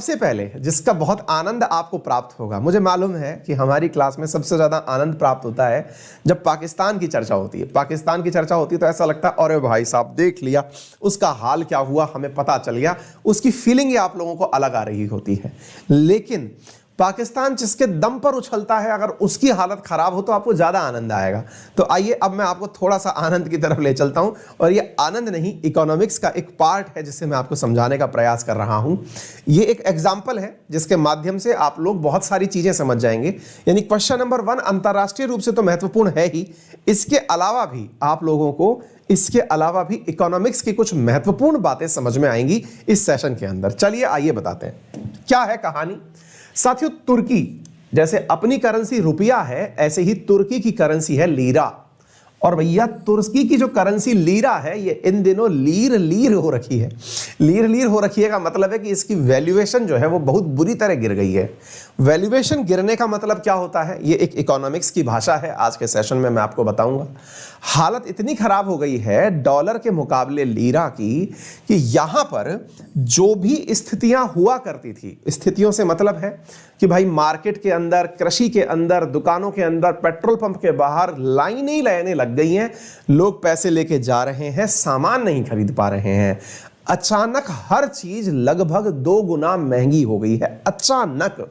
सबसे पहले जिसका बहुत आनंद आपको प्राप्त होगा, मुझे मालूम है कि हमारी क्लास में सबसे ज़्यादा आनंद प्राप्त होता है जब पाकिस्तान की चर्चा होती है। पाकिस्तान की चर्चा होती है तो ऐसा लगता है अरे भाई साहब देख लिया, उसका हाल क्या हुआ हमें पता चल गया, उसकी फीलिंग आप लोगों को अलग आ रही होती है। लेकिन पाकिस्तान जिसके दम पर उछलता है, अगर उसकी हालत खराब हो तो आपको ज़्यादा आनंद आएगा। तो आइए अब मैं आपको थोड़ा सा आनंद की तरफ ले चलता हूं, और ये आनंद नहीं, इकोनॉमिक्स का एक पार्ट है जिसे मैं आपको समझाने का प्रयास कर रहा हूं। ये एक एग्जाम्पल है जिसके माध्यम से आप लोग बहुत सारी चीज़ें समझ जाएंगे। यानी क्वेश्चन नंबर 1 अंतर्राष्ट्रीय रूप से तो महत्वपूर्ण है ही, इसके अलावा भी आप लोगों को इकोनॉमिक्स की कुछ महत्वपूर्ण बातें समझ में आएंगी इस सेशन के अंदर। चलिए आइए बताते हैं क्या है कहानी। साथियों, तुर्की जैसे अपनी करेंसी रुपया है, ऐसे ही तुर्की की करेंसी है लीरा। और भैया तुर्की की जो करेंसी लीरा है ये इन दिनों लीर हो रखी है। लीर हो रखी है का मतलब है कि इसकी वैल्यूएशन जो है वो बहुत बुरी तरह गिर गई है। वैल्यूएशन गिरने का मतलब क्या होता है, ये एक इकोनॉमिक्स की भाषा है। आज के सेशन में मैं आपको बताऊंगा। हालत इतनी खराब हो गई है डॉलर के मुकाबले लीरा की कि यहां पर जो भी स्थितियां हुआ करती थी, स्थितियों से मतलब है कि भाई मार्केट के अंदर, कृषि के अंदर, दुकानों के अंदर, पेट्रोल पंप के बाहर लाइनें ही लाइनें लग गई हैं। लोग पैसे लेके जा रहे हैं, सामान नहीं खरीद पा रहे हैं। अचानक हर चीज लगभग 2 गुना महंगी हो गई है। अचानक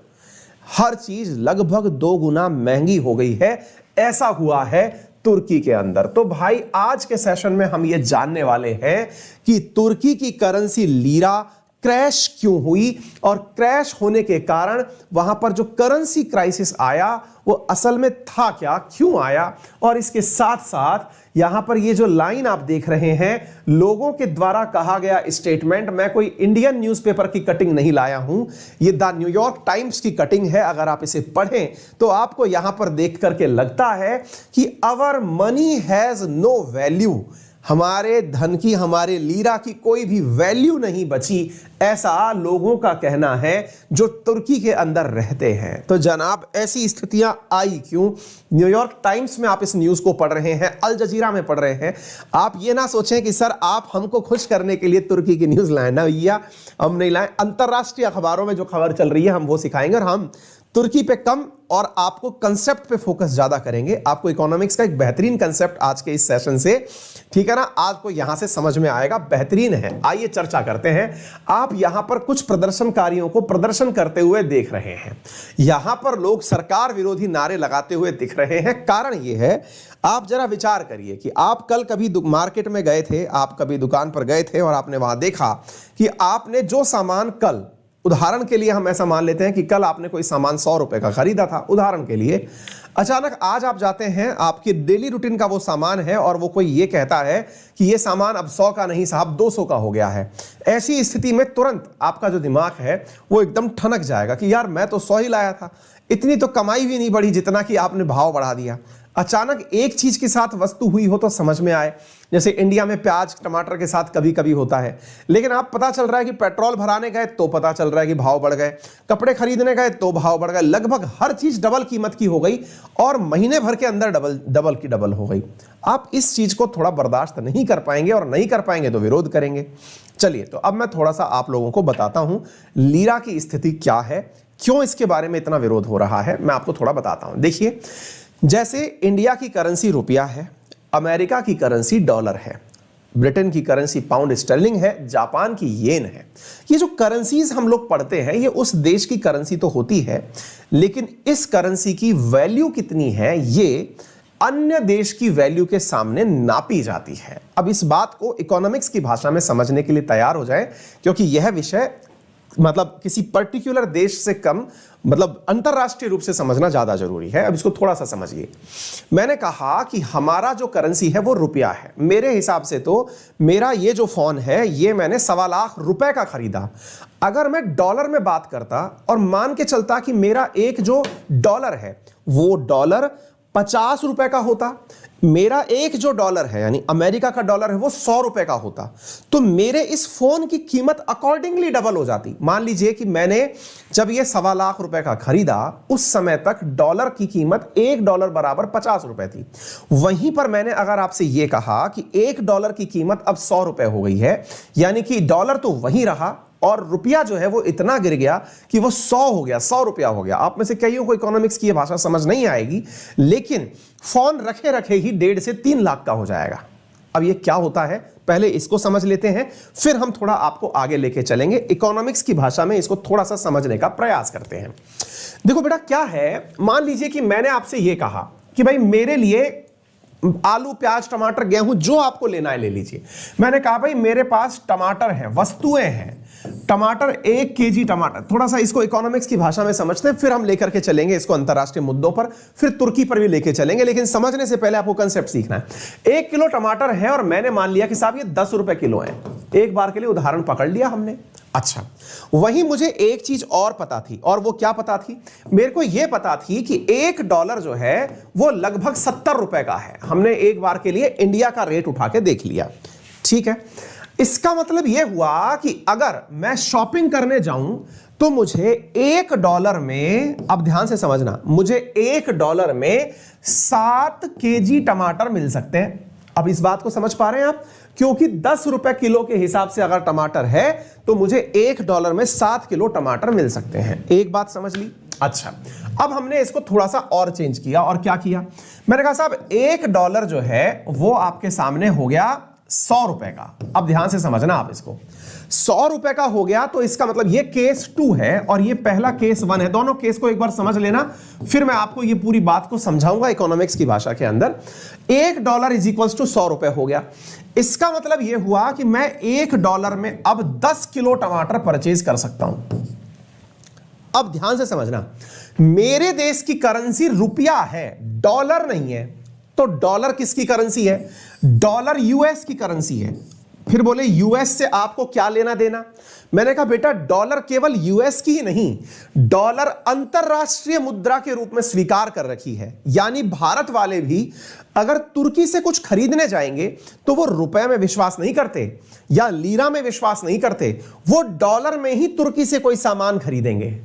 हर चीज लगभग 2 गुना महंगी हो गई है। ऐसा हुआ है तुर्की के अंदर। तो भाई आज के सेशन में हम ये जानने वाले हैं कि तुर्की की करेंसी लीरा क्रैश क्यों हुई, और क्रैश होने के कारण वहां पर जो करेंसी क्राइसिस आया वो असल में था क्या, क्यों आया। और इसके साथ साथ यहां पर ये जो लाइन आप देख रहे हैं, लोगों के द्वारा कहा गया स्टेटमेंट, मैं कोई इंडियन न्यूज़पेपर की कटिंग नहीं लाया हूं, ये द न्यूयॉर्क टाइम्स की कटिंग है। अगर आप इसे पढ़ें तो आपको यहां पर देख करके लगता है कि our money has no value, हमारे धन की, हमारे लीरा की कोई भी वैल्यू नहीं बची, ऐसा लोगों का कहना है जो तुर्की के अंदर रहते हैं। तो जनाब ऐसी स्थितियां आई क्यों? न्यूयॉर्क टाइम्स में आप इस न्यूज़ को पढ़ रहे हैं, अल जजीरा में पढ़ रहे हैं। आप ये ना सोचें कि सर आप हमको खुश करने के लिए तुर्की की न्यूज़ लाए ना, भैया हम नहीं लाए। अंतर्राष्ट्रीय अखबारों में जो खबर चल रही है हम वो सिखाएंगे, और हम तुर्की पे कम और आपको कंसेप्ट पे फोकस ज्यादा करेंगे। आपको इकोनॉमिक्स का एक बेहतरीन कंसेप्ट आज के इस सेशन से, ठीक है ना, आज को यहां से समझ में आएगा, बेहतरीन है। आइए चर्चा करते हैं। आप यहां पर कुछ प्रदर्शनकारियों को प्रदर्शन करते हुए देख रहे हैं। यहां पर लोग सरकार विरोधी नारे लगाते हुए दिख रहे हैं। कारण यह है, आप जरा विचार करिए कि आप कल कभी मार्केट में गए थे, आप कभी दुकान पर गए थे और आपने वहां देखा कि आपने जो सामान कल, उदाहरण के लिए हम ऐसा मान लेते हैं कि कल आपने कोई सामान 100 रुपए का खरीदा था, उदाहरण के लिए, अचानक आज आप जाते हैं, आपकी डेली रूटीन का वो सामान है और वो कोई ये कहता है कि ये सामान अब 100 का नहीं साहब 200 का हो गया है। ऐसी स्थिति में तुरंत आपका जो दिमाग है वो एकदम ठनक जाएगा कि यार मैं तो 100 ही लाया था, इतनी तो कमाई भी नहीं बढ़ी जितना कि आपने भाव बढ़ा दिया। अचानक एक चीज के साथ वस्तु हुई हो तो समझ में आए, जैसे इंडिया में प्याज टमाटर के साथ कभी कभी होता है। लेकिन आप पता चल रहा है कि पेट्रोल भराने गए तो पता चल रहा है कि भाव बढ़ गए, कपड़े खरीदने गए तो भाव बढ़ गए, लगभग हर चीज डबल कीमत की हो गई और महीने भर के अंदर डबल की डबल हो गई। आप इस चीज को थोड़ा बर्दाश्त नहीं कर पाएंगे, और नहीं कर पाएंगे तो विरोध करेंगे। चलिए तो अब मैं थोड़ा सा आप लोगों को बताता हूं लीरा की स्थिति क्या है, क्यों इसके बारे में इतना विरोध हो रहा है, मैं आपको थोड़ा बताता हूं। देखिए, जैसे इंडिया की करेंसी रुपया है, अमेरिका की करेंसी डॉलर है, ब्रिटेन की करेंसी पाउंड स्टर्लिंग है, जापान की येन है। ये जो करेंसीज हम लोग पढ़ते हैं ये उस देश की करेंसी तो होती है, लेकिन इस करेंसी की वैल्यू कितनी है ये अन्य देश की वैल्यू के सामने नापी जाती है। अब इस बात को इकोनॉमिक्स की भाषा में समझने के लिए तैयार हो जाए, क्योंकि यह विषय मतलब किसी पर्टिकुलर देश से कम, मतलब अंतरराष्ट्रीय रूप से समझना ज्यादा जरूरी है। अब इसको थोड़ा सा समझिए। मैंने कहा कि हमारा जो करेंसी है वो रुपया है। मेरे हिसाब से तो मेरा ये जो फोन है ये मैंने 1.25 लाख रुपए का खरीदा। अगर मैं डॉलर में बात करता और मान के चलता कि मेरा एक जो डॉलर है वो डॉलर 50 रुपए का होता, मेरा एक जो डॉलर है यानी अमेरिका का डॉलर है वो 100 रुपए का होता, तो मेरे इस फोन की कीमत अकॉर्डिंगली डबल हो जाती। मान लीजिए कि मैंने जब ये 1.25 लाख रुपए का खरीदा, उस समय तक डॉलर की कीमत $1 बराबर 50 रुपए थी। वहीं पर मैंने अगर आपसे यह कहा कि $1 की कीमत अब 100 रुपए हो गई है, यानी कि डॉलर तो वही रहा, और रुपया जो है वो इतना गिर गया कि वो 100 हो गया, 100 रुपया हो गया। आप में से कईयों को इकोनॉमिक्स की ये भाषा समझ नहीं आएगी, लेकिन फोन रखे रखे ही 1.5 से 3 लाख का हो जाएगा। अब ये क्या होता है, पहले इसको समझ लेते हैं, फिर हम थोड़ा आपको आगे लेके चलेंगे। इकोनॉमिक्स की भाषा में इसको थोड़ा सा समझने का प्रयास करते हैं। देखो बेटा, क्या है, मान लीजिए कि मैंने आपसे ये कहा कि भाई मेरे लिए आलू, प्याज, टमाटर, गेहूं जो आपको लेना है ले लीजिए। मैंने कहा भाई मेरे पास टमाटर है, वस्तुएं हैं, टमाटर 1 केजी टमाटर। थोड़ा सा इसको इकोनॉमिक्स की भाषा में समझते हैं, फिर हम लेकर के चलेंगे इसको अंतरराष्ट्रीय मुद्दों पर, फिर तुर्की पर भी लेके चलेंगे, लेकिन समझने से पहले आपको कंसेप्ट सीखना है। 1 किलो टमाटर है और मैंने मान लिया कि साहब ये 10 रुपए किलो है। एक बार के लिए उदाहरण पकड़ लिया हमने। अच्छा, वहीं मुझे एक चीज और पता थी, और वो क्या पता थी, मेरे को यह पता थी कि $1 जो है वो लगभग 70 रुपए का है। हमने एक बार के लिए इंडिया का रेट उठा के देख लिया, ठीक है। इसका मतलब यह हुआ कि अगर मैं शॉपिंग करने जाऊं तो मुझे $1 में, अब ध्यान से समझना, मुझे $1 में 7 केजी टमाटर मिल सकते हैं। अब इस बात को समझ पा रहे हैं आप, क्योंकि 10 रुपए किलो के हिसाब से अगर टमाटर है तो मुझे $1 में 7 किलो टमाटर मिल सकते हैं। एक बात समझ ली। अच्छा, अब हमने इसको थोड़ा सा और चेंज किया, और क्या किया, मैंने कहा साहब $1 जो है वो आपके सामने हो गया 100 रुपए का। अब ध्यान से समझना आप इसको, 100 रुपए का हो गया तो इसका मतलब ये केस 2 है और ये पहला केस 1 है। दोनों केस को एक बार समझ लेना, फिर मैं आपको ये पूरी बात को समझाऊंगा इकोनॉमिक्स की भाषा के अंदर। $1 इज इक्वल्स टू 100 रुपए हो गया। इसका मतलब ये हुआ कि मैं $1 में अब 10 किलो टमाटर परचेज कर सकता हूं। अब ध्यान से समझना, मेरे देश की करेंसी रुपया है, डॉलर नहीं है। तो डॉलर किसकी करेंसी है? डॉलर यूएस की करेंसी है। फिर बोले यूएस से आपको क्या लेना देना? मैंने कहा बेटा डॉलर केवल यूएस की ही नहीं, डॉलर अंतरराष्ट्रीय मुद्रा के रूप में स्वीकार कर रखी है। यानी भारत वाले भी अगर तुर्की से कुछ खरीदने जाएंगे तो वो रुपए में विश्वास नहीं करते या लीरा में विश्वास नहीं करते, वो डॉलर में ही तुर्की से कोई सामान खरीदेंगे।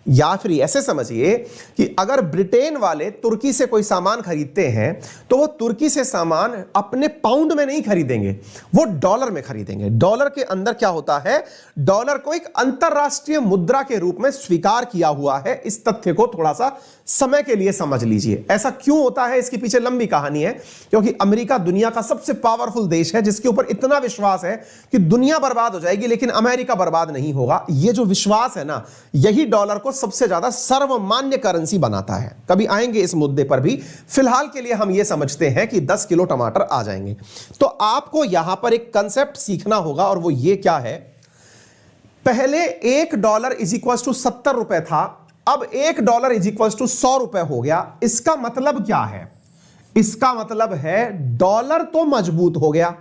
या फिर ऐसे समझिए कि अगर ब्रिटेन वाले तुर्की से कोई सामान खरीदते हैं तो वो तुर्की से सामान अपने पाउंड में नहीं खरीदेंगे, वो डॉलर में खरीदेंगे। डॉलर के अंदर क्या होता है, डॉलर को एक अंतरराष्ट्रीय मुद्रा के रूप में स्वीकार किया हुआ है। इस तथ्य को थोड़ा सा समय के लिए समझ लीजिए। ऐसा क्यों होता है, इसके पीछे लंबी कहानी है, क्योंकि अमेरिका दुनिया का सबसे पावरफुल देश है जिसके ऊपर इतना विश्वास है कि दुनिया बर्बाद हो जाएगी लेकिन अमेरिका बर्बाद नहीं होगा। ये जो विश्वास है ना, यही डॉलर को सबसे ज्यादा सर्वमान्य करेंसी बनाता है। कभी आएंगे इस मुद्दे पर भी, फिलहाल के लिए हम ये समझते हैं कि 10 किलो टमाटर आ जाएंगे। तो आपको यहां पर एक कंसेप्ट सीखना होगा, और वो ये क्या है, पहले $1 इज इक्वल टू 70 रुपए था, अब $1 इज इक्वल टू 100 रुपए हो गया। इसका मतलब क्या है? इसका मतलब है डॉलर तो मजबूत हो गया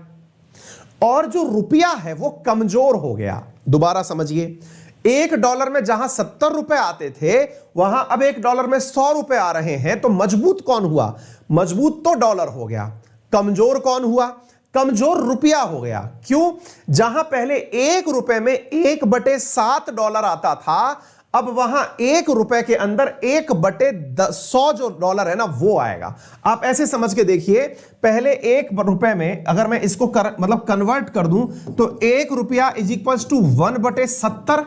और जो रुपया है वो कमजोर हो गया। दोबारा समझिए, $1 में जहां 70 रुपए आते थे वहां अब $1 में 100 रुपए आ रहे हैं। तो मजबूत कौन हुआ? मजबूत तो डॉलर हो गया। कमजोर कौन हुआ? कमजोर रुपया हो गया। क्यों? जहां पहले $1 में 1/7 आता था, अब वहां $1 के अंदर 1/100 जो डॉलर है ना वो आएगा। आप ऐसे समझ के देखिए, पहले $1 में अगर मैं इसको मतलब कन्वर्ट कर दूं तो $1 इज इक्वल टू 1/70,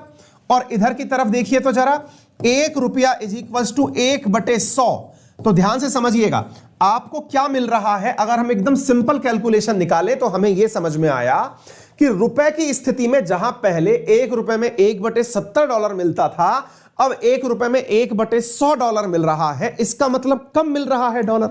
और इधर की तरफ देखिए तो जरा $1 इज इक्वल टू 1/100। तो ध्यान से समझिएगा आपको क्या मिल रहा है। अगर हम एकदम सिंपल कैलकुलेशन निकालें तो हमें यह समझ में आया कि रुपए की स्थिति में जहां पहले $1 में 1/70 मिलता था, अब $1 में 1/100 मिल रहा है। इसका मतलब कम मिल रहा है डॉलर,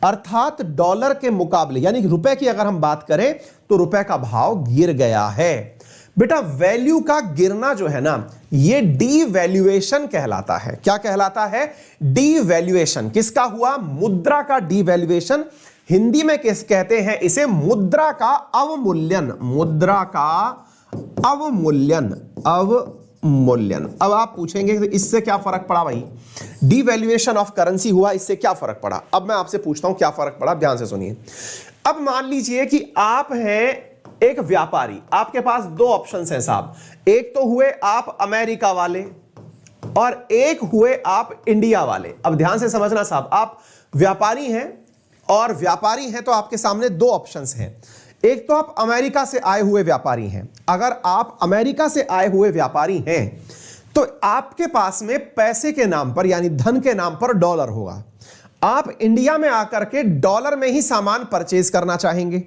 अर्थात डॉलर के मुकाबले यानी रुपए की अगर हम बात करें तो रुपए का भाव गिर गया है। बेटा वैल्यू का गिरना जो है ना, ये डीवैल्यूएशन कहलाता है। क्या कहलाता है? डीवैल्यूएशन। किसका हुआ? मुद्रा का डीवैल्यूएशन। हिंदी में किस कहते हैं इसे? मुद्रा का अवमूल्यन। मुद्रा का अवमूल्यन। अवमूल्यन। अब आप पूछेंगे कि इससे क्या फर्क पड़ा भाई? डीवैल्यूएशन ऑफ करेंसी हुआ, इससे क्या फर्क पड़ा? अब मैं आपसे पूछता हूं क्या फर्क पड़ा, ध्यान से सुनिए। अब मान लीजिए कि आप हैं एक व्यापारी, आपके पास 2 ऑप्शंस हैं साहब। एक तो हुए आप अमेरिका वाले और एक हुए आप इंडिया वाले। अब ध्यान से समझना साहब, आप व्यापारी हैं और व्यापारी हैं तो आपके सामने 2 ऑप्शंस हैं। एक तो आप अमेरिका से आए हुए व्यापारी हैं। अगर आप अमेरिका से आए हुए व्यापारी हैं तो आपके पास में पैसे के नाम पर यानी धन के नाम पर डॉलर होगा। आप इंडिया में आकर के डॉलर में ही सामान परचेज करना चाहेंगे।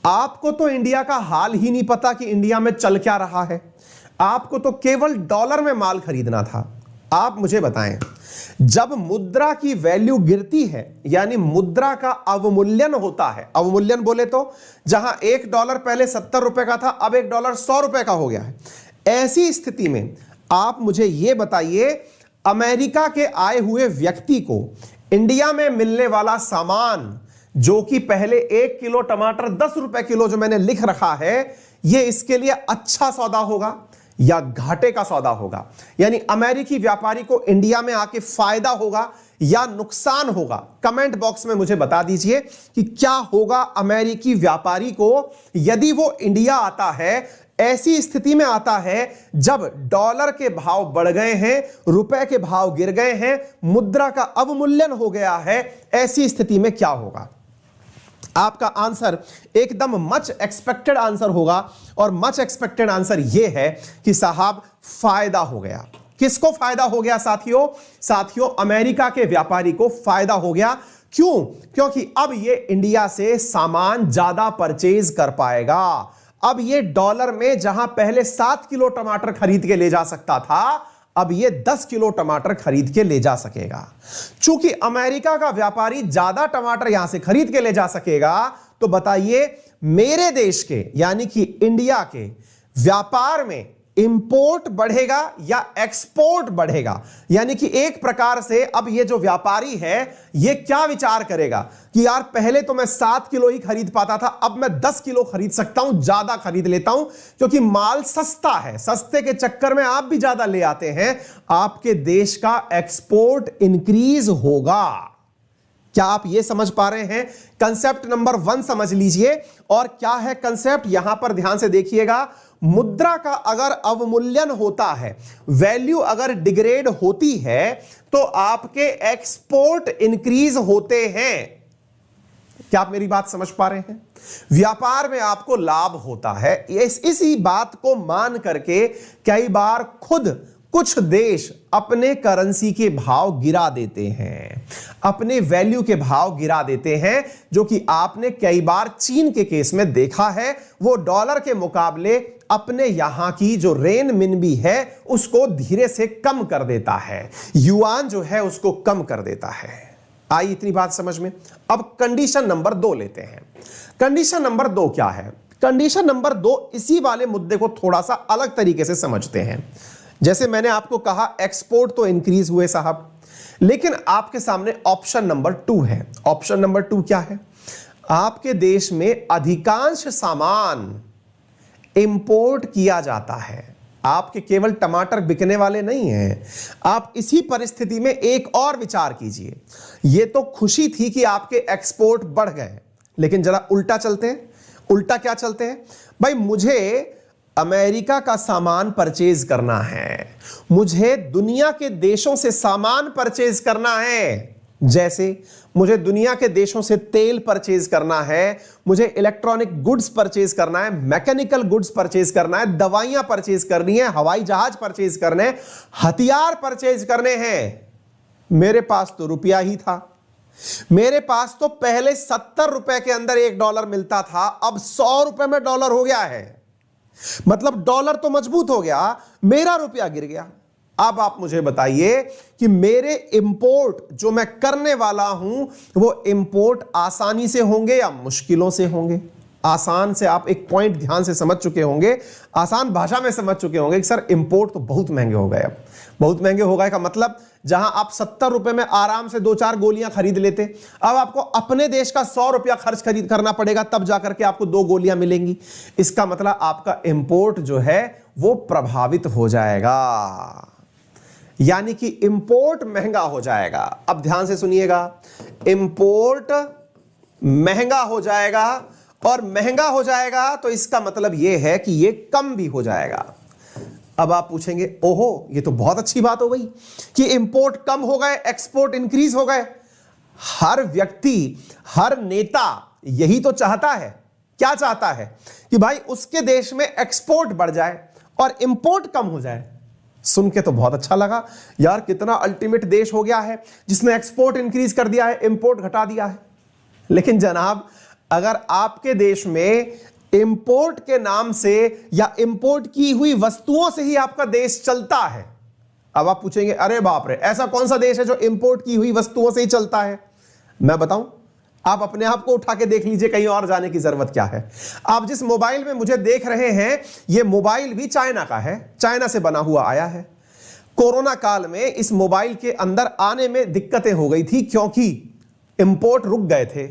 आपको तो इंडिया का हाल ही नहीं पता कि इंडिया में चल क्या रहा है, आपको तो केवल डॉलर में माल खरीदना था। आप मुझे बताएं, जब मुद्रा की वैल्यू गिरती है यानी मुद्रा का अवमूल्यन होता है, अवमूल्यन बोले तो जहां $1 पहले 70 रुपए का था अब $1 100 रुपए का हो गया है, ऐसी स्थिति में आप मुझे यह बताइए अमेरिका के आए हुए व्यक्ति को इंडिया में मिलने वाला सामान जो कि पहले 1 किलो टमाटर 10 रुपए किलो जो मैंने लिख रखा है, यह इसके लिए अच्छा सौदा होगा या घाटे का सौदा होगा? यानी अमेरिकी व्यापारी को इंडिया में आके फायदा होगा या नुकसान होगा? कमेंट बॉक्स में मुझे बता दीजिए कि क्या होगा अमेरिकी व्यापारी को यदि वो इंडिया आता है। ऐसी स्थिति में आता है जब डॉलर के भाव बढ़ गए हैं, रुपए के भाव गिर गए हैं, मुद्रा का अवमूल्यन हो गया है, ऐसी स्थिति में क्या होगा? आपका आंसर एकदम मच एक्सपेक्टेड आंसर होगा और मच एक्सपेक्टेड आंसर यह है कि साहब फायदा हो गया। किसको फायदा हो गया साथियों? साथियों अमेरिका के व्यापारी को फायदा हो गया। क्यों? क्योंकि अब ये इंडिया से सामान ज्यादा परचेज कर पाएगा। अब ये डॉलर में जहां पहले 7 किलो टमाटर खरीद के ले जा सकता था, अब ये 10 किलो टमाटर खरीद के ले जा सकेगा। चूंकि अमेरिका का व्यापारी ज्यादा टमाटर यहां से खरीद के ले जा सकेगा, तो बताइए मेरे देश के यानी कि इंडिया के व्यापार में इंपोर्ट बढ़ेगा या एक्सपोर्ट बढ़ेगा? यानी कि एक प्रकार से अब ये जो व्यापारी है ये क्या विचार करेगा कि यार पहले तो मैं 7 किलो ही खरीद पाता था, अब मैं 10 किलो खरीद सकता हूं, ज्यादा खरीद लेता हूं क्योंकि माल सस्ता है। सस्ते के चक्कर में आप भी ज्यादा ले आते हैं, आपके देश का एक्सपोर्ट इंक्रीज होगा। क्या आप यह समझ पा रहे हैं? कंसेप्ट नंबर 1 समझ लीजिए। और क्या है कंसेप्ट? यहां पर ध्यान से देखिएगा, मुद्रा का अगर अवमूल्यन होता है, वैल्यू अगर डिग्रेड होती है, तो आपके एक्सपोर्ट इंक्रीज होते हैं। क्या आप मेरी बात समझ पा रहे हैं? व्यापार में आपको लाभ होता है। इसी बात को मान करके कई बार खुद कुछ देश अपने करेंसी के भाव गिरा देते हैं, अपने वैल्यू के भाव गिरा देते हैं, जो कि आपने कई बार चीन के केस में देखा है। वो डॉलर के मुकाबले अपने यहां की जो रेन मिनबी है उसको धीरे से कम कर देता है, युआन जो है उसको कम कर देता है। आई इतनी बात समझ में? अब कंडीशन नंबर 2 लेते हैं। कंडीशन नंबर 2 क्या है? कंडीशन नंबर 2 इसी वाले मुद्दे को थोड़ा सा अलग तरीके से समझते हैं। जैसे मैंने आपको कहा एक्सपोर्ट तो इंक्रीज हुए साहब, लेकिन आपके सामने ऑप्शन नंबर 2 है। ऑप्शन नंबर 2 क्या है? आपके देश में अधिकांश सामान इंपोर्ट किया जाता है। आपके केवल टमाटर बिकने वाले नहीं हैं। आप इसी परिस्थिति में एक और विचार कीजिए। यह तो खुशी थी कि आपके एक्सपोर्ट बढ़ गए, लेकिन जरा उल्टा चलते हैं। उल्टा क्या चलते हैं भाई? मुझे अमेरिका का सामान परचेज करना है, मुझे दुनिया के देशों से सामान परचेज करना है। जैसे मुझे दुनिया के देशों से तेल परचेज करना है, मुझे इलेक्ट्रॉनिक गुड्स परचेज करना है, मैकेनिकल गुड्स परचेज करना है, दवाइयां परचेज करनी है, हवाई जहाज परचेज करने, हथियार परचेज करने हैं। मेरे पास तो रुपया ही था। मेरे पास तो पहले 70 रुपए के अंदर $1 मिलता था, अब 100 रुपए में डॉलर हो गया है। मतलब डॉलर तो मजबूत हो गया, मेरा रुपया गिर गया। अब आप मुझे बताइए कि मेरे इंपोर्ट जो मैं करने वाला हूं वो इंपोर्ट आसानी से होंगे या मुश्किलों से होंगे? आसान से आप एक पॉइंट ध्यान से समझ चुके होंगे, आसान भाषा में समझ चुके होंगे कि सर इंपोर्ट तो बहुत महंगे हो गए। अब बहुत महंगे हो गए का मतलब जहां आप 70 रुपए में आराम से 2-4 गोलियां खरीद लेते, अब आपको अपने देश का 100 रुपया खर्च करना पड़ेगा, तब जाकर के आपको 2 गोलियां मिलेंगी। इसका मतलब आपका इंपोर्ट जो है वो प्रभावित हो जाएगा, यानी कि इंपोर्ट महंगा हो जाएगा। अब ध्यान से सुनिएगा, इंपोर्ट महंगा हो जाएगा, और महंगा हो जाएगा तो इसका मतलब यह है कि यह कम भी हो जाएगा। अब आप पूछेंगे ओहो ये तो बहुत अच्छी बात हो गई कि इंपोर्ट कम हो गए, एक्सपोर्ट इंक्रीज हो गए। हर व्यक्ति, हर नेता यही तो चाहता है। क्या चाहता है कि भाई उसके देश में एक्सपोर्ट बढ़ जाए और इंपोर्ट कम हो जाए। सुन के तो बहुत अच्छा लगा यार, कितना अल्टीमेट देश हो गया है जिसने एक्सपोर्ट इंक्रीज कर दिया है, इंपोर्ट घटा दिया है। लेकिन जनाब, अगर आपके देश में इंपोर्ट के नाम से या इंपोर्ट की हुई वस्तुओं से ही आपका देश चलता है, अब आप पूछेंगे अरे बाप रे, ऐसा कौन सा देश है जो इंपोर्ट की हुई वस्तुओं से ही चलता है? मैं बताऊं, आप अपने आप को उठा के देख लीजिए, कहीं और जाने की जरूरत क्या है। आप जिस मोबाइल में मुझे देख रहे हैं, यह मोबाइल भी चाइना का है, चाइना से बना हुआ आया है। कोरोना काल में इस मोबाइल के अंदर आने में दिक्कतें हो गई थी क्योंकि इंपोर्ट रुक गए थे।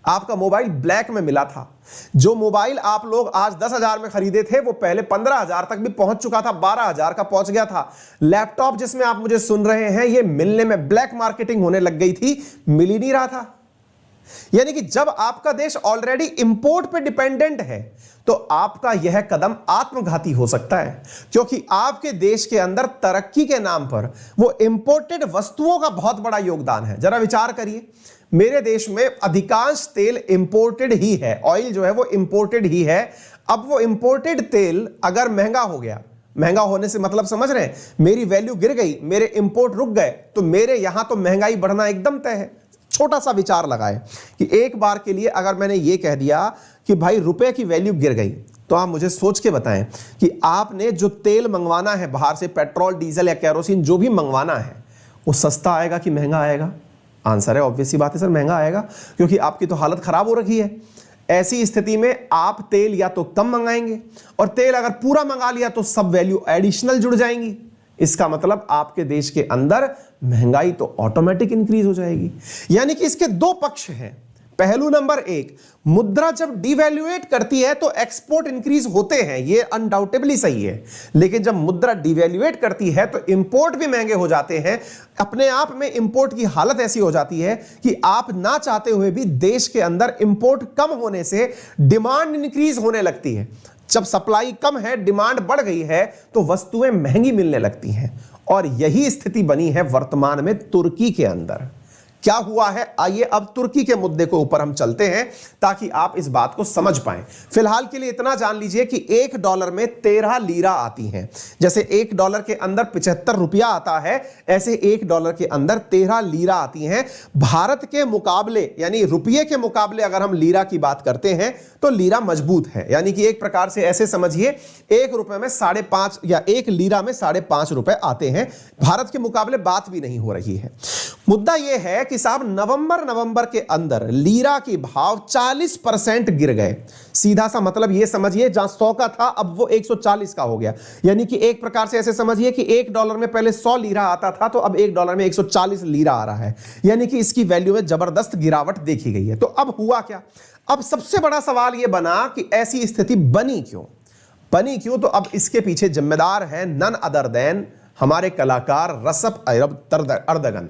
आपका मोबाइल ब्लैक में मिला था। जो मोबाइल आप लोग आज 10,000 में खरीदे थे वो पहले 15,000 तक भी पहुंच चुका था, 12,000 का पहुंच गया था। लैपटॉप जिसमें आप मुझे सुन रहे हैं, ये मिलने में ब्लैक मार्केटिंग होने लग गई थी, मिल ही नहीं रहा था। यानी कि जब आपका देश ऑलरेडी इंपोर्ट पे डिपेंडेंट है तो आपका यह कदम आत्मघाती हो सकता है, क्योंकि आपके देश के अंदर तरक्की के नाम पर वो इंपोर्टेड वस्तुओं का बहुत बड़ा योगदान है। जरा विचार करिए, मेरे देश में अधिकांश तेल इंपोर्टेड ही है, ऑयल जो है वो इंपोर्टेड ही है। अब वो इंपोर्टेड तेल अगर महंगा हो गया, महंगा होने से मतलब समझ रहे हैं, मेरी वैल्यू गिर गई, मेरे इंपोर्ट रुक गए, तो मेरे यहां तो महंगाई बढ़ना एकदम तय है। छोटा सा विचार लगाएं कि एक बार के लिए अगर मैंने ये कह दिया कि भाई रुपए की वैल्यू गिर गई, तो आप मुझे सोच के बताएं कि आपने जो तेल मंगवाना है बाहर से, पेट्रोल, डीजल या केरोसिन जो भी मंगवाना है, वो सस्ता आएगा कि महंगा आएगा? आंसर है ऑब्वियस सी बात है सर, महंगा आएगा, क्योंकि आपकी तो हालत खराब हो रखी है। ऐसी स्थिति में आप तेल या तो कम मंगाएंगे, और तेल अगर पूरा मंगा लिया तो सब वैल्यू एडिशनल जुड़ जाएंगी। इसका मतलब आपके देश के अंदर महंगाई तो ऑटोमेटिक इंक्रीज हो जाएगी। यानी कि इसके दो पक्ष हैं। पहलू नंबर एक, मुद्रा जब डिवैल्यूएट करती है तो एक्सपोर्ट इंक्रीज होते हैं, ये अनडाउटेबली सही है। लेकिन जब मुद्रा डिवैल्यूएट करती है तो इंपोर्ट भी महंगे हो जाते हैं। अपने आप में इंपोर्ट की हालत ऐसी हो जाती है कि आप ना चाहते हुए भी देश के अंदर इंपोर्ट कम होने से डिमांड इंक्रीज होने लगती है। जब सप्लाई कम है, डिमांड बढ़ गई है, तो वस्तुएं महंगी मिलने लगती हैं। और यही स्थिति बनी है वर्तमान में तुर्की के अंदर। क्या हुआ है, आइए अब तुर्की के मुद्दे को ऊपर हम चलते हैं ताकि आप इस बात को समझ पाएं। फिलहाल के लिए इतना जान लीजिए कि $1 में 13 लीरा आती हैं। जैसे $1 के अंदर 75 रुपया आता है, ऐसे $1 के अंदर 13 लीरा आती हैं। भारत के मुकाबले, यानी रुपये के मुकाबले अगर हम लीरा की बात करते हैं तो लीरा मजबूत है। यानी कि एक प्रकार से ऐसे समझिए, ₹1 में 5.5 या 1 लीरा में 5.5 रुपए आते हैं। भारत के मुकाबले बात भी नहीं हो रही है। मुद्दा यह है कि साहब नवंबर के अंदर लीरा के भाव 40% गिर गए। सीधा सा मतलब यह समझिए, जहां 100 का था अब वो 140 का हो गया। यानी कि एक प्रकार से ऐसे समझिए कि $1 में पहले 100 लीरा आता था, तो अब $1 में 140 लीरा आ रहा है। यानी कि इसकी वैल्यू में जबरदस्त गिरावट देखी गई है। तो अब हुआ क्या? अब सबसे बड़ा सवाल यह बना कि ऐसी स्थिति बनी क्यों? तो अब इसके पीछे जिम्मेदार है नन अदर देन हमारे कलाकार रसप अर्दगन।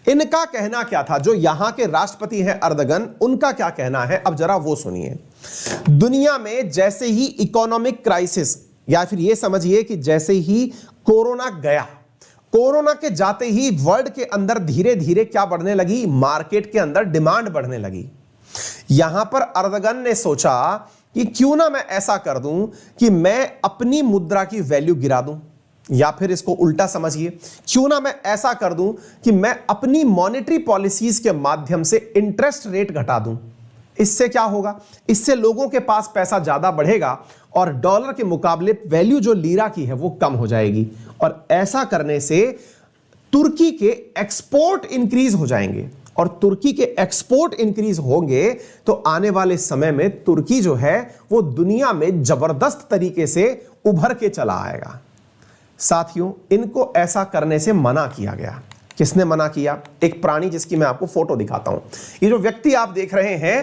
इनका कहना क्या था? जो यहां के राष्ट्रपति हैं अर्दगन, उनका क्या कहना है, अब जरा वो सुनिए। दुनिया में जैसे ही इकोनॉमिक क्राइसिस, या फिर ये समझिए कि जैसे ही कोरोना गया, कोरोना के जाते ही वर्ल्ड के अंदर धीरे धीरे क्या बढ़ने लगी? मार्केट के अंदर डिमांड बढ़ने लगी। यहां पर अर्दगन ने सोचा कि क्यों ना मैं ऐसा कर दूं कि मैं अपनी मुद्रा की वैल्यू गिरा दूं, या फिर इसको उल्टा समझिए, क्यों ना मैं ऐसा कर दूं कि मैं अपनी मॉनेटरी पॉलिसीज के माध्यम से इंटरेस्ट रेट घटा दूं। इससे क्या होगा? इससे लोगों के पास पैसा ज्यादा बढ़ेगा और डॉलर के मुकाबले वैल्यू जो लीरा की है वो कम हो जाएगी। और ऐसा करने से तुर्की के एक्सपोर्ट इंक्रीज हो जाएंगे, और तुर्की के एक्सपोर्ट इंक्रीज होंगे तो आने वाले समय में तुर्की जो है वो दुनिया में जबरदस्त तरीके से उभर के चला आएगा। साथियों, इनको ऐसा करने से मना किया गया। किसने मना किया? एक प्राणी जिसकी मैं आपको फोटो दिखाता हूं। ये जो व्यक्ति आप देख रहे हैं,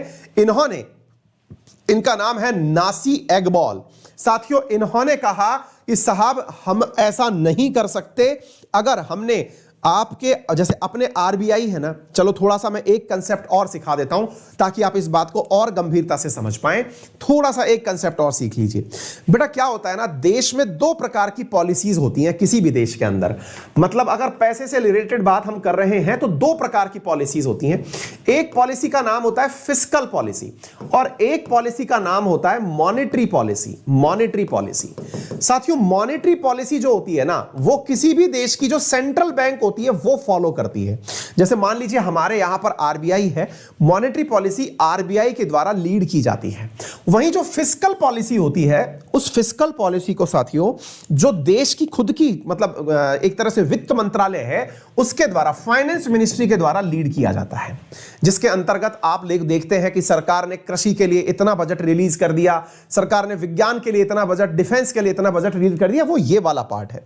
इनका नाम है नासी एगबॉल। साथियों, इन्होंने कहा कि साहब हम ऐसा नहीं कर सकते। अगर हमने आपके जैसे अपने आरबीआई है ना, चलो थोड़ा सा मैं एक कंसेप्ट और सिखा देता हूं ताकि आप इस बात को और गंभीरता से समझ पाएं। थोड़ा सा एक कंसेप्ट और सीख लीजिए बेटा। क्या होता है ना, देश में दो प्रकार की पॉलिसीज होती हैं किसी भी देश के अंदर। मतलब अगर पैसे से रिलेटेड बात हम कर रहे हैं तो दो प्रकार की पॉलिसीज होती हैं। एक पॉलिसी का नाम होता है फिस्कल पॉलिसी और एक पॉलिसी का नाम होता है मॉनेटरी पॉलिसी। मॉनेटरी पॉलिसी साथियों, मॉनेटरी पॉलिसी जो होती है ना, वो किसी भी देश की जो सेंट्रल बैंक होती है वो फॉलो करती है। जैसे मान लीजिए हमारे यहां पर आरबीआई है, मॉनेटरी पॉलिसी आरबीआई के द्वारा लीड की जाती है। वहीं जो फिस्कल पॉलिसी होती है, उस फिस्कल पॉलिसी को साथियों जो देश की खुद की मतलब एक तरह से वित्त मंत्रालय है, उसके द्वारा, फाइनेंस मिनिस्ट्री के द्वारा लीड किया जाता है। जिसके अंतर्गत आप देखते हैं कि सरकार ने कृषि के लिए इतना बजट रिलीज कर दिया, सरकार ने विज्ञान के लिए इतना बजट, डिफेंस के लिए इतना बजट रिलीज कर दिया, वो ये वाला पार्ट है।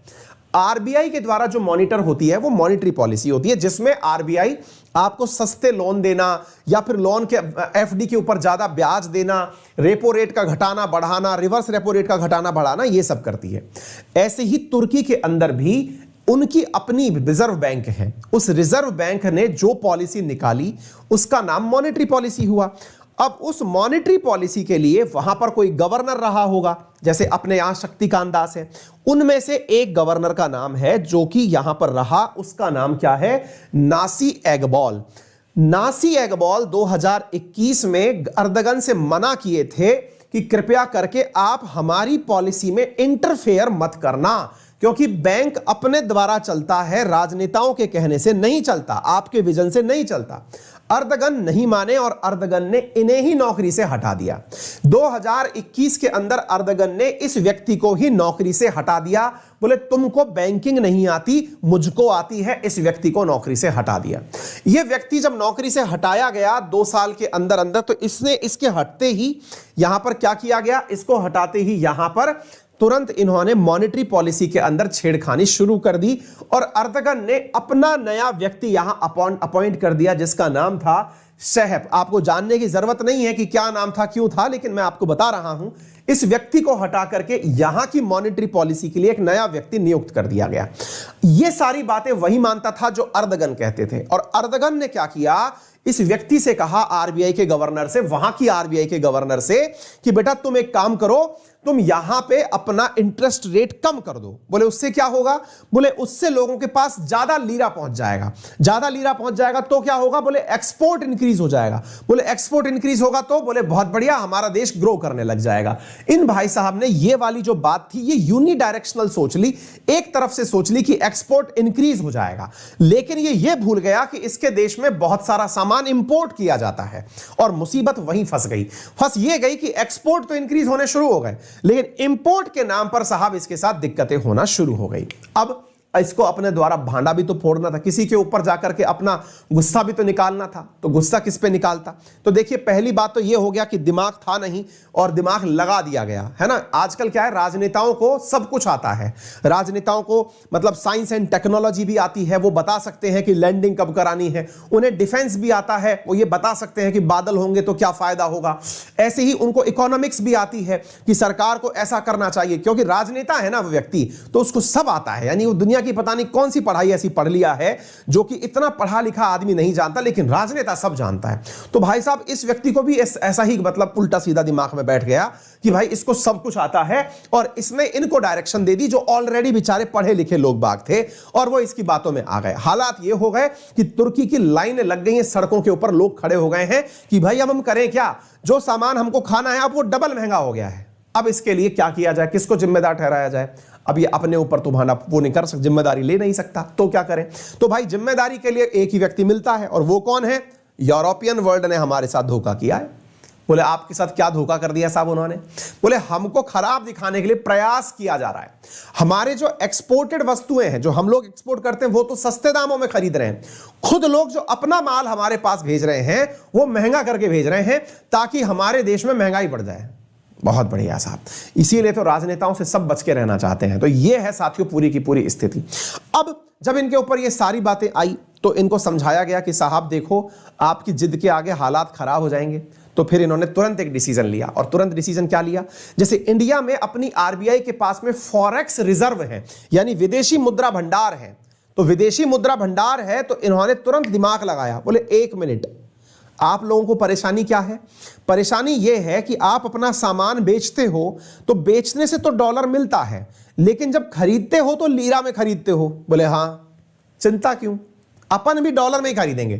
आरबीआई के द्वारा जो मॉनिटर होती है वो मॉनेटरी पॉलिसी होती है, जिसमें आरबीआई आपको सस्ते लोन देना या फिर लोन के एफडी के ऊपर ज्यादा ब्याज देना, रेपो रेट का घटाना बढ़ाना, रिवर्स रेपो रेट का घटाना बढ़ाना, ये सब करती है। ऐसे ही तुर्की के अंदर भी उनकी अपनी रिजर्व बैंक है। उस रिजर्व बैंक ने जो पॉलिसी निकाली उसका नाम मॉनेटरी पॉलिसी हुआ। अब उस मॉनेटरी पॉलिसी के लिए वहां पर कोई गवर्नर रहा होगा, जैसे अपने यहां शक्तिकांत दास है। उनमें से एक गवर्नर का नाम है जो कि यहां पर रहा, उसका नाम क्या है? नासी एगबॉल। नासी एगबॉल 2021 में अर्दगन से मना किए थे कि कृपया करके आप हमारी पॉलिसी में इंटरफेयर मत करना, क्योंकि बैंक अपने द्वारा चलता है, राजनेताओं के कहने से नहीं चलता, आपके विजन से नहीं चलता। अर्दगन नहीं माने और अर्दगन ने इन्हें ही नौकरी से हटा दिया। 2021 के अंदर अर्दगन ने इस व्यक्ति को ही नौकरी से हटा दिया। बोले तुमको बैंकिंग नहीं आती, मुझको आती है। इस व्यक्ति को नौकरी से हटा दिया। यह व्यक्ति जब नौकरी से हटाया गया 2 साल के अंदर अंदर, तो इसने इसके हटते ही यहां पर क्या किया गया? इसको हटाते ही यहां पर तुरंत इन्होंने मॉनेटरी पॉलिसी के अंदर छेड़खानी शुरू कर दी और अर्दगन ने अपना नया व्यक्ति यहां अपॉइंट कर दिया, जिसका नाम था सहब। आपको जानने की जरूरत नहीं है कि क्या नाम था, क्यों था, लेकिन मैं आपको बता रहा हूं। इस व्यक्ति को हटा करके यहां की मॉनेटरी पॉलिसी के लिए एक नया व्यक्ति नियुक्त कर दिया गया। यह सारी बातें वही मानता था जो अर्दगन कहते थे। और अर्दगन ने क्या किया? इस व्यक्ति से कहा, आरबीआई के गवर्नर से, वहां की आरबीआई के गवर्नर से, कि बेटा तुम एक काम करो, तुम यहां पे अपना इंटरेस्ट रेट कम कर दो। बोले उससे क्या होगा? बोले उससे लोगों के पास ज्यादा लीरा पहुंच जाएगा। ज्यादा लीरा पहुंच जाएगा तो क्या होगा? बोले एक्सपोर्ट इंक्रीज हो जाएगा। बोले एक्सपोर्ट इंक्रीज होगा तो बोले बहुत बढ़िया, हमारा देश ग्रो करने लग जाएगा। इन भाई साहब ने ये वाली जो बात थी, ये यूनिडायरेक्शनल सोच ली। एक तरफ से सोच ली कि एक्सपोर्ट इंक्रीज हो जाएगा, लेकिन ये भूल गया कि इसके देश में बहुत सारा सामान इंपोर्ट किया जाता है। और मुसीबत वहीं फंस गई। फंस ये गई कि एक्सपोर्ट तो इंक्रीज होने शुरू हो गए, लेकिन इंपोर्ट के नाम पर साहब इसके साथ दिक्कतें होना शुरू हो गई। अब इसको अपने द्वारा भांडा भी तो फोड़ना था, किसी के ऊपर जाकर के अपना गुस्सा भी तो निकालना था। तो गुस्सा किस पे निकालता? तो देखिए, पहली बात तो ये हो गया कि दिमाग था नहीं और दिमाग लगा दिया गया है ना। आजकल क्या है, राजनेताओं को सब कुछ आता है। राजनेताओं को मतलब साइंस एंड टेक्नोलॉजी भी आती है, वो बता सकते हैं कि लैंडिंग कब करानी है। उन्हें डिफेंस भी आता है, वो ये बता सकते हैं कि बादल होंगे तो क्या फायदा होगा। ऐसे ही उनको इकोनॉमिक्स भी आती है कि सरकार को ऐसा करना चाहिए, क्योंकि राजनेता है ना वो व्यक्ति, तो उसको सब आता है। यानी वो दुनिया की पता नहीं कौन सी पढ़ाई ऐसी पढ़ लिया है जो कि इतना पढ़ा लिखा आदमी नहीं जानता, लेकिन राजनेता सब जानता है। तो भाई साहब इस व्यक्ति को भी ऐसा ही मतलब उल्टा सीधा दिमाग में बैठ गया कि भाई इसको सब कुछ आता है, और इसने इनको डायरेक्शन दे दी जो ऑलरेडी बेचारे पढ़े लिखे लोग बाग थे, और वो इसकी बातों में आ गए। हालात ये हो गए कि तुर्की की लाइनें लग गई हैं, सड़कों के ऊपर लोग खड़े हो गए हैं कि भाई अब हम करें क्या? जो सामान हमको खाना है अब वो डबल महंगा हो गया है। अब इसके लिए क्या किया जाए? किसको जिम्मेदार ठहराया जाए? अब ये अपने ऊपर तो भाना वो नहीं कर सकता, जिम्मेदारी ले नहीं सकता, तो क्या करें? तो भाई जिम्मेदारी के लिए एक ही व्यक्ति मिलता है, और वो कौन है? यूरोपियन वर्ल्ड ने हमारे साथ धोखा किया है। बोले आपके साथ क्या धोखा कर दिया साहब उन्होंने? बोले हमको खराब दिखाने के लिए प्रयास किया जा रहा है। हमारे जो एक्सपोर्टेड वस्तुएं हैं, जो हम लोग एक्सपोर्ट करते हैं, वो तो सस्ते दामों में खरीद रहे हैं। खुद लोग जो अपना माल हमारे पास भेज रहे हैं वो महंगा करके भेज रहे हैं ताकि हमारे देश में महंगाई बढ़ जाए। बहुत बढ़िया साहब, इसीलिए तो राजनेताओं से सब बच के रहना चाहते हैं। तो ये है साथियों पूरी की पूरी स्थिति। अब जब इनके ऊपर ये सारी बातें आई तो इनको समझाया गया कि साहब देखो, आपकी जिद के आगे हालात खराब हो जाएंगे। तो फिर इन्होंने तुरंत एक डिसीजन लिया, और तुरंत डिसीजन क्या लिया? जैसे इंडिया में अपनी आरबीआई के पास में फॉरेक्स रिजर्व है, यानी विदेशी मुद्रा भंडार है, तो विदेशी मुद्रा भंडार है, तो इन्होंने तुरंत दिमाग लगाया, बोले 1 मिनट, आप लोगों को परेशानी क्या है? परेशानी यह है कि आप अपना सामान बेचते हो तो बेचने से तो डॉलर मिलता है, लेकिन जब खरीदते हो तो लीरा में खरीदते हो। बोले हाँ, चिंता क्यों, अपन भी डॉलर में ही खरीदेंगे।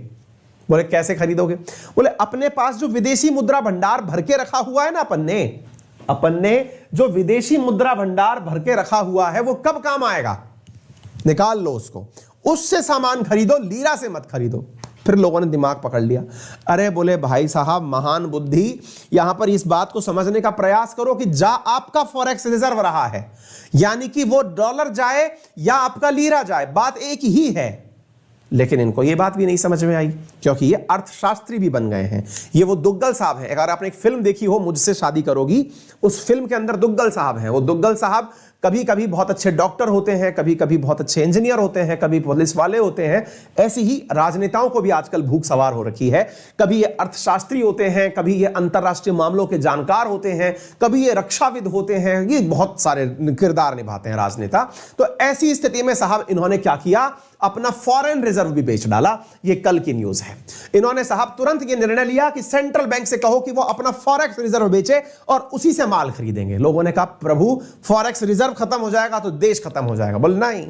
बोले कैसे खरीदोगे? बोले अपने पास जो विदेशी मुद्रा भंडार भर के रखा हुआ है ना, अपन ने जो विदेशी मुद्रा भंडार भर के रखा हुआ है वो कब काम आएगा? निकाल लो उसको, उससे सामान खरीदो, लीरा से मत खरीदो। फिर लोगों ने दिमाग पकड़ लिया। अरे बोले भाई साहब, महान बुद्धि, यहां पर इस बात को समझने का प्रयास करो कि जा आपका फॉरेक्स रिजर्व रहा है, यानी कि वो डॉलर जाए या आपका लीरा जाए, बात एक ही है। लेकिन इनको ये बात भी नहीं समझ में आई, क्योंकि ये अर्थशास्त्री भी बन गए हैं। ये वो दुग्गल साहब हैं। अगर आपने एक फिल्म देखी हो, मुझसे शादी करोगी, उस फिल्म के अंदर दुग्गल साहब हैं। वो दुग्गल साहब कभी कभी बहुत अच्छे डॉक्टर होते हैं, कभी कभी बहुत अच्छे इंजीनियर होते हैं, कभी पुलिस वाले होते हैं। ऐसी ही राजनेताओं को भी आजकल भूख सवार हो रखी है। कभी ये अर्थशास्त्री होते हैं, कभी ये अंतरराष्ट्रीय मामलों के जानकार होते हैं, कभी ये रक्षाविद होते हैं। ये बहुत सारे किरदार निभाते हैं राजनेता। तो ऐसी स्थिति में साहब इन्होंने क्या किया, अपना फॉरेन रिजर्व भी बेच डाला। ये कल की न्यूज है। इन्होंने साहब तुरंत ये निर्णय लिया कि सेंट्रल बैंक से कहो कि वो अपना फॉरेक्स रिजर्व बेचे और उसी से माल खरीदेंगे। लोगों ने कहा प्रभु, फॉरेक्स रिजर्व खत्म हो जाएगा तो देश खत्म हो जाएगा। बोल नहीं,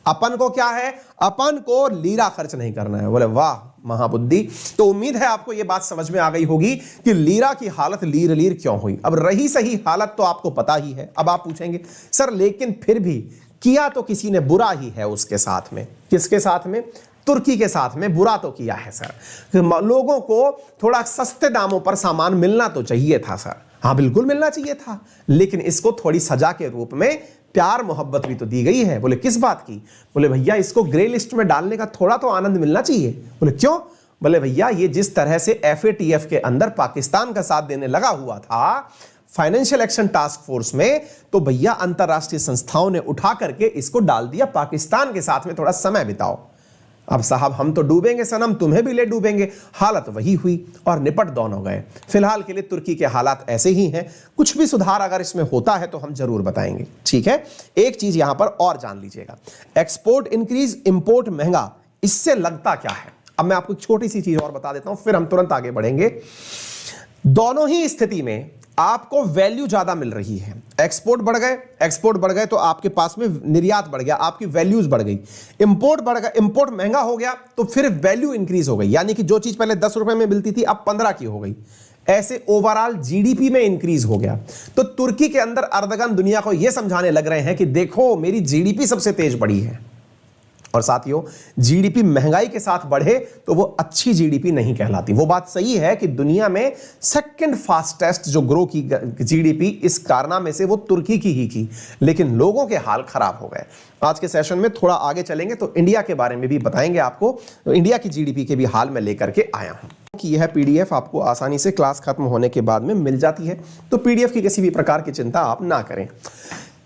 अपन को क्या है, अपन को लीरा खर्च नहीं करना है। बोले वाह, महाबुद्धि। तो उम्मीद है आपको यह बात समझ में आ गई होगी कि लीरा की हालत लीर लीर क्यों हुई। अब रही सही हालत तो आपको पता ही है। अब आप पूछेंगे सर लेकिन फिर भी किया तो किसी ने बुरा ही है उसके साथ में। किसके साथ में? तुर्की के साथ में बुरा तो किया है सर। लोगों को थोड़ा सस्ते दामों पर सामान मिलना तो चाहिए था सर। हाँ बिल्कुल मिलना चाहिए था, लेकिन इसको थोड़ी सजा के रूप में प्यार मोहब्बत भी तो दी गई है। बोले किस बात की? बोले भैया इसको ग्रे लिस्ट में डालने का थोड़ा तो आनंद मिलना चाहिए। बोले क्यों? बोले भैया ये जिस तरह से FATF के अंदर पाकिस्तान का साथ देने लगा हुआ था फाइनेंशियल एक्शन टास्क फोर्स में, तो भैया अंतरराष्ट्रीय संस्थाओं ने उठा करके इसको डाल दिया पाकिस्तान के साथ में थोड़ा समय बिताओ। अब साहब हम तो डूबेंगे सनम, तुम्हें भी ले डूबेंगे। हालत वही हुई और निपट दोनों गए। फिलहाल के लिए तुर्की के हालात ऐसे ही हैं। कुछ भी सुधार अगर इसमें होता है तो हम जरूर बताएंगे। ठीक है, एक चीज यहां पर और जान लीजिएगा, एक्सपोर्ट इंक्रीज, इंपोर्ट महंगा, इससे लगता क्या है? अब मैं आपको एक छोटी सी चीज और बता देता हूं, फिर हम तुरंत आगे बढ़ेंगे। दोनों ही स्थिति में आपको वैल्यू ज्यादा मिल रही है। एक्सपोर्ट बढ़ गए तो आपके पास में निर्यात बढ़ गया, आपकी वैल्यूज बढ़ गई। इंपोर्ट बढ़ गया, इंपोर्ट महंगा हो गया तो फिर वैल्यू इंक्रीज हो गई, यानी कि जो चीज पहले 10 रुपए में मिलती थी अब 15 की हो गई। ऐसे ओवरऑल GDP में इंक्रीज हो गया। तो तुर्की के अंदर अर्दगन दुनिया को यह समझाने लग रहे हैं कि देखो मेरी GDP सबसे तेज बढ़ी है। और साथियों, GDP महंगाई के साथ बढ़े तो वो अच्छी GDP नहीं कहलाती। वो बात सही है कि दुनिया में सेकंड फास्टेस्ट जो ग्रो की GDP इस कारनामे से वो तुर्की की ही की, लेकिन लोगों के हाल खराब हो गए। आज के सेशन में थोड़ा आगे चलेंगे तो इंडिया के बारे में भी बताएंगे आपको। तो इंडिया की GDP के भी हाल में लेकर के आया हूं कि यह PDF आपको आसानी से क्लास खत्म होने के बाद में मिल जाती है, तो PDF की किसी भी प्रकार की चिंता आप ना करें।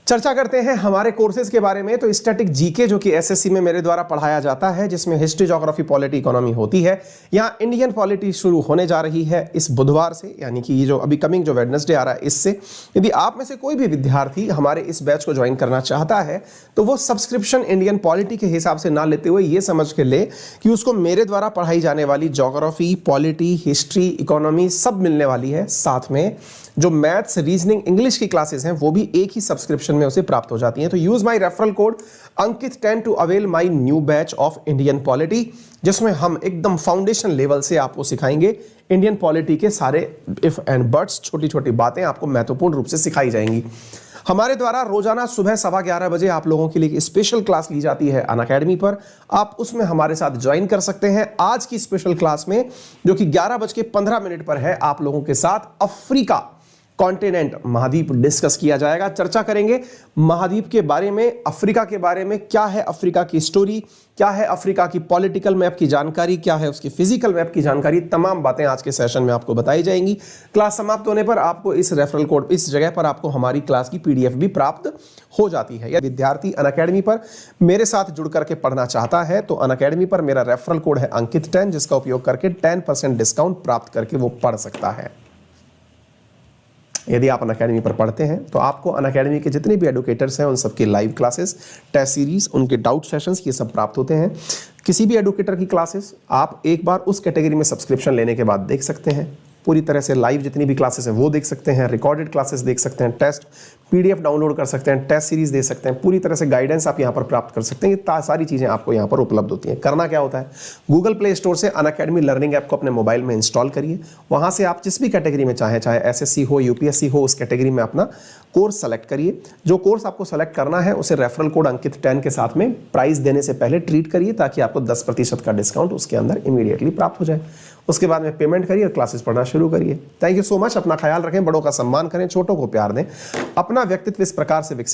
चर्चा करते हैं हमारे कोर्सेज के बारे में। तो स्टैटिक जीके जो कि SSC में मेरे द्वारा पढ़ाया जाता है, जिसमें हिस्ट्री, ज्योग्राफी, पॉलिटी, इकोनॉमी होती है। यहाँ इंडियन पॉलिटी शुरू होने जा रही है इस बुधवार से, यानी कि ये जो अभी कमिंग जो वेडनेसडे आ रहा है इससे। यदि आप में से कोई भी विद्यार्थी हमारे इस बैच को ज्वाइन करना चाहता है तो वो सब्सक्रिप्शन इंडियन पॉलिटी के हिसाब से ना लेते हुए ये समझ के ले कि उसको मेरे द्वारा पढ़ाई जाने वाली ज्योग्राफी, पॉलिटी, हिस्ट्री, इकोनॉमी सब मिलने वाली है। साथ में जो मैथ्स, रीजनिंग, इंग्लिश की क्लासेस हैं वो भी एक ही सब्सक्रिप्शन में उसे प्राप्त हो जाती हैं। तो यूज माय रेफरल कोड अंकित10 to avail my new batch of Indian polity, जिसमें हम एकदम फाउंडेशन लेवल से आपको सिखाएंगे इंडियन पॉलिटी के सारे इफ एंड बट्स, छोटी छोटी बातें आपको महत्वपूर्ण रूप से सिखाई जाएंगी। हमारे द्वारा रोजाना सुबह 11:15 बजे आप लोगों के लिए एक स्पेशल क्लास ली जाती है अनअकैडमी पर। आप उसमें हमारे साथ ज्वाइन कर सकते हैं। आज की स्पेशल क्लास में जो कि 11:15 पर है, आप लोगों के साथ अफ्रीका कॉन्टिनेंट, महाद्वीप डिस्कस किया जाएगा। चर्चा करेंगे महाद्वीप के बारे में, अफ्रीका के बारे में, क्या है अफ्रीका की स्टोरी, क्या है अफ्रीका की पॉलिटिकल मैप की जानकारी, क्या है उसकी फिजिकल मैप की जानकारी, तमाम बातें आज के सेशन में आपको बताई जाएंगी। क्लास समाप्त होने पर आपको इस रेफरल कोड, इस जगह पर आपको हमारी क्लास की PDF भी प्राप्त हो जाती है। यदि विद्यार्थी अनअकैडमी पर मेरे साथ जुड़ करके पढ़ना चाहता है तो अनअकैडमी पर मेरा रेफरल कोड है अंकित10, जिसका उपयोग करके 10% डिस्काउंट प्राप्त करके वो पढ़ सकता है। यदि आप अनअकैडमी पर पढ़ते हैं तो आपको अनअकैडमी के जितने भी एडुकेटर्स हैं उन सबकी लाइव क्लासेस, टेस्ट सीरीज, उनके डाउट सेशंस, ये सब प्राप्त होते हैं। किसी भी एडुकेटर की क्लासेस आप एक बार उस कैटेगरी में सब्सक्रिप्शन लेने के बाद देख सकते हैं। पूरी तरह से लाइव जितनी भी क्लासेस हैं वो देख सकते हैं, रिकॉर्डेड क्लासेस देख सकते हैं, टेस्ट पीडीएफ डाउनलोड कर सकते हैं, टेस्ट सीरीज दे सकते हैं, पूरी तरह से गाइडेंस आप यहाँ पर प्राप्त कर सकते हैं। ये सारी चीज़ें आपको यहाँ पर उपलब्ध होती हैं। करना क्या होता है, गूगल प्ले स्टोर से अनअकैडमी लर्निंग ऐप को अपने मोबाइल में इंस्टॉल करिए। वहाँ से आप जिस भी कैटेगरी में चाहे एसएससी हो, यूपीएससी हो, उस कैटेगरी में अपना कोर्स सेलेक्ट करिए। जो कोर्स आपको सेलेक्ट करना है उसे रेफरल कोड अंकित 10 के साथ में प्राइस देने से पहले ट्रीट करिए, ताकि आपको 10% का डिस्काउंट उसके अंदर इमीडिएटली प्राप्त हो जाए। उसके बाद में पेमेंट करिए और क्लासेस पढ़ना शुरू करिए। Thank you so much. अपना ख्याल रखें, बड़ों का सम्मान करें, छोटों को प्यार दें, अपना व्यक्तित्व इस प्रकार से विकसित